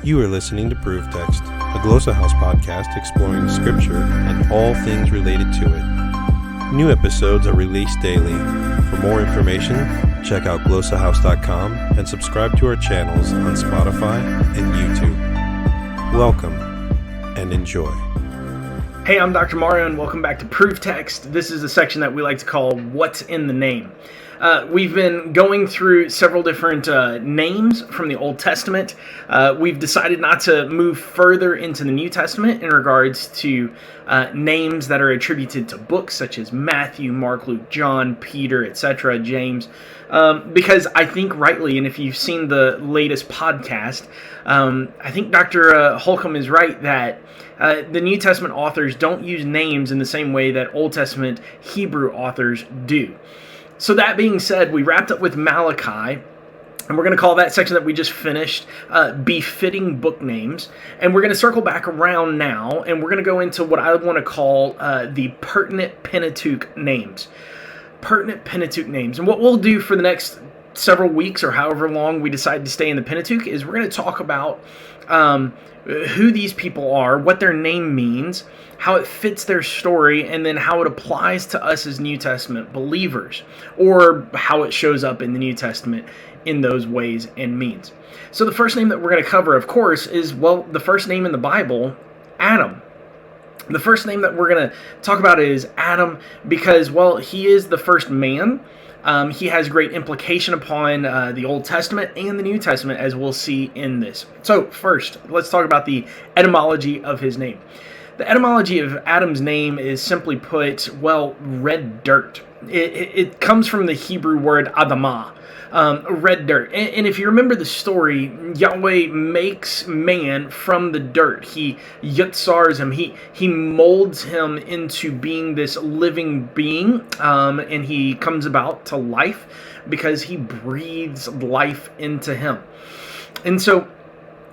You are listening to Proof Text, a Glossa House podcast exploring Scripture and all things related to it. New episodes are released daily. For more information, check out glossahouse.com and subscribe to our channels on Spotify and YouTube. Welcome and enjoy. Hey, I'm Dr. Mario, and welcome back to Proof Text. This is a section that we like to call What's in the Name. We've been going through several different names from the Old Testament. We've decided not to move further into the New Testament in regards to names that are attributed to books such as Matthew, Mark, Luke, John, Peter, etc., James, because I think rightly, and if you've seen the latest podcast, I think Dr. Holcomb is right that the New Testament authors don't use names in the same way that Old Testament Hebrew authors do. So that being said, we wrapped up with Malachi, and we're going to call that section that we just finished befitting book names. And we're going to circle back around now, and we're going to go into what I want to call the pertinent Pentateuch names. Pertinent Pentateuch names. And what we'll do for the next several weeks, or however long we decide to stay in the Pentateuch, is we're going to talk about who these people are, what their name means, how it fits their story, and then how it applies to us as New Testament believers, or how it shows up in the New Testament in those ways and means. So the first name that we're going to cover, of course, is, well, the first name in the Bible, Adam. The first name that we're going to talk about is Adam because, well, he is the first man. He has great implication upon the Old Testament and the New Testament, as we'll see in this. So first, let's talk about the etymology of his name. The etymology of Adam's name is simply put, well, red dirt. It comes from the Hebrew word Adamah, red dirt. And if you remember the story, Yahweh makes man from the dirt. He yitzars him. He molds him into being this living being, and he comes about to life because he breathes life into him. And so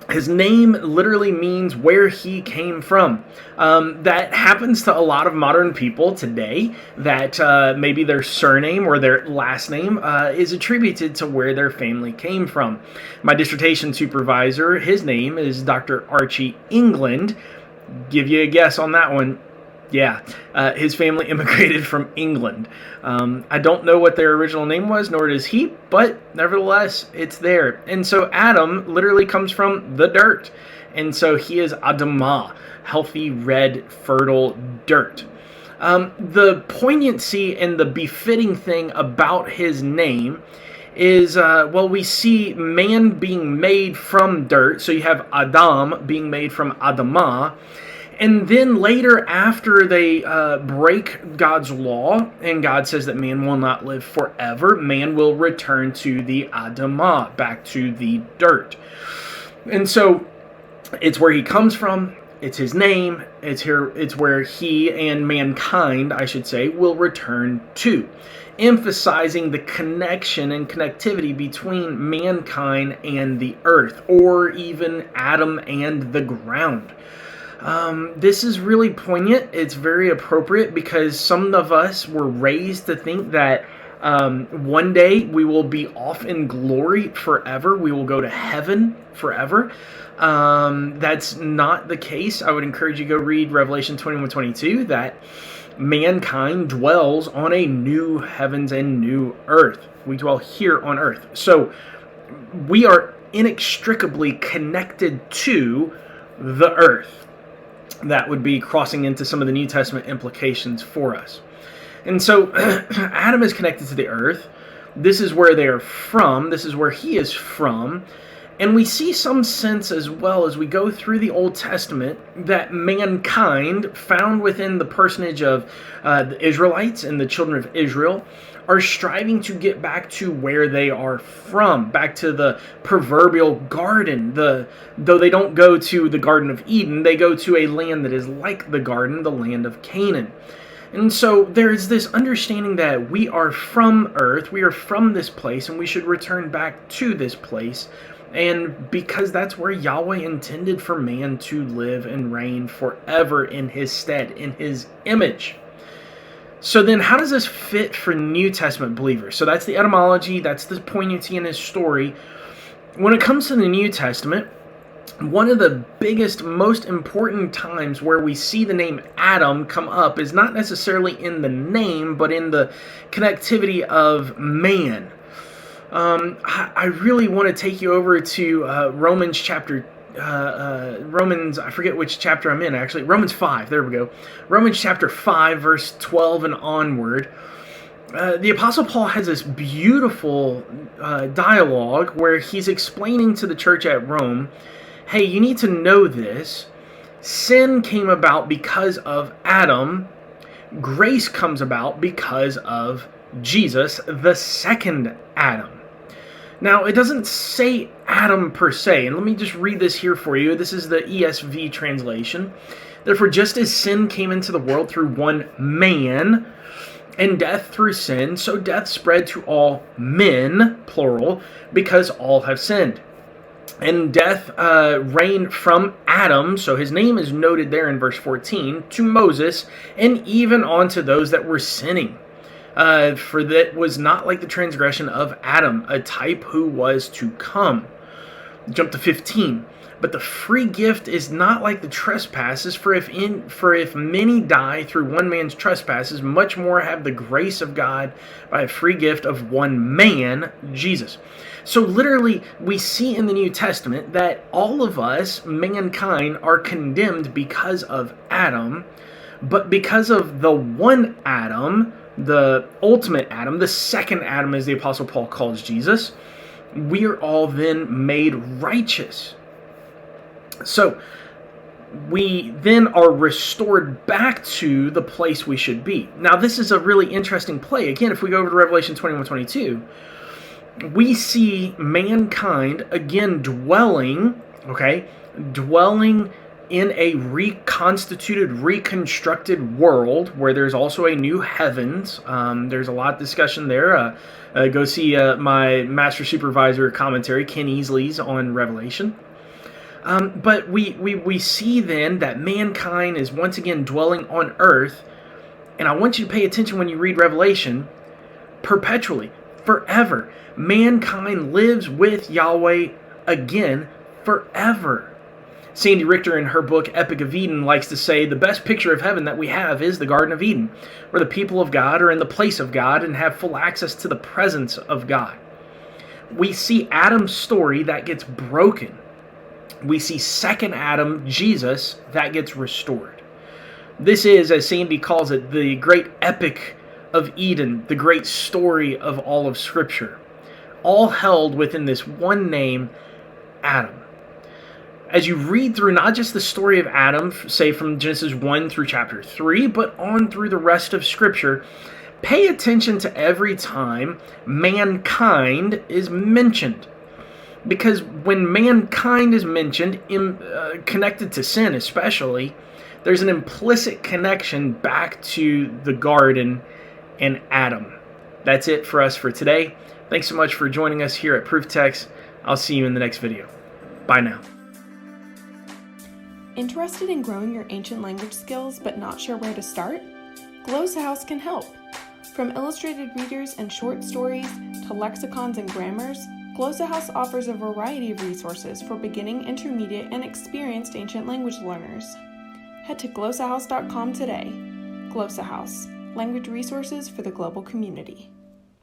his name literally means where he came from. That happens to a lot of modern people today, that maybe their surname or their last name is attributed to where their family came from. My dissertation supervisor, his name is Dr. Archie England. Give you a guess on that one. Yeah, his family immigrated from England. I don't know what their original name was, nor does he, but nevertheless, it's there. And so Adam literally comes from the dirt. And so he is Adamah, healthy, red, fertile dirt. The poignancy and the befitting thing about his name is, well, we see man being made from dirt. So you have Adam being made from Adamah. And then later, after they break God's law, and God says that man will not live forever, man will return to the Adamah, back to the dirt. And so it's where he comes from, it's his name, it's where he and mankind, I should say, will return to, emphasizing the connection and connectivity between mankind and the earth, or even Adam and the ground. This is really poignant. It's very appropriate because some of us were raised to think that one day we will be off in glory forever. We will go to heaven forever. That's not the case. I would encourage you to go read Revelation 21:22, that mankind dwells on a new heavens and new earth. We dwell here on earth. So we are inextricably connected to the earth. That would be crossing into some of the New Testament implications for us. And so Adam is connected to the earth. This is where they are from. This is where he is from. And we see some sense as well as we go through the Old Testament that mankind, found within the personage of the Israelites and the children of Israel, are striving to get back to where they are from, back to the proverbial garden. Though they don't go to the Garden of Eden, they go to a land that is like the garden, the land of Canaan. And so there's this understanding that we are from earth, we are from this place, and we should return back to this place. And because that's where Yahweh intended for man to live and reign forever in his stead, in his image. So then how does this fit for New Testament believers? So that's the etymology, that's the poignancy in his story. When it comes to the New Testament, one of the biggest, most important times where we see the name Adam come up is not necessarily in the name, but in the connectivity of man. I really want to take you over to Romans chapter I forget which chapter I'm in actually. Romans 5, there we go. Romans chapter 5, verse 12 and onward. The Apostle Paul has this beautiful dialogue where he's explaining to the church at Rome, hey, you need to know this. Sin came about because of Adam. Grace comes about because of Jesus, the second Adam. Now, it doesn't say Adam per se, and let me just read this here for you. This is the ESV translation. Therefore, just as sin came into the world through one man, and death through sin, so death spread to all men, plural, because all have sinned. And death reigned from Adam, so his name is noted there in verse 14, to Moses, and even on to those that were sinning. For that was not like the transgression of Adam, a type who was to come. Jump to 15. But the free gift is not like the trespasses, for if many die through one man's trespasses, much more have the grace of God by a free gift of one man, Jesus. So literally, we see in the New Testament that all of us, mankind, are condemned because of Adam, but because of the one Adam, the ultimate Adam, the second Adam, as the Apostle Paul calls Jesus, we are all then made righteous. So we then are restored back to the place we should be. Now, this is a really interesting play. Again, if we go over to Revelation 21:22, we see mankind again dwelling in a reconstituted, reconstructed world where there's also a new heavens. There's a lot of discussion there. Go see my master supervisor commentary, Ken Easley's, on Revelation. But we see then that mankind is once again dwelling on earth. And I want you to pay attention when you read Revelation. Perpetually, forever. Mankind lives with Yahweh again forever. Sandy Richter, in her book Epic of Eden, likes to say the best picture of heaven that we have is the Garden of Eden, where the people of God are in the place of God and have full access to the presence of God. We see Adam's story that gets broken. We see second Adam, Jesus, that gets restored. This is, as Sandy calls it, the great epic of Eden, the great story of all of Scripture, all held within this one name, Adam. As you read through not just the story of Adam, say from Genesis 1 through chapter 3, but on through the rest of Scripture, pay attention to every time mankind is mentioned. Because when mankind is mentioned, connected to sin especially, there's an implicit connection back to the garden and Adam. That's it for us for today. Thanks so much for joining us here at Proof Text. I'll see you in the next video. Bye now. Interested in growing your ancient language skills but not sure where to start? Glossa House can help. From illustrated readers and short stories to lexicons and grammars, Glossa House offers a variety of resources for beginning, intermediate, and experienced ancient language learners. Head to glossahouse.com today. Glossa House, language resources for the global community.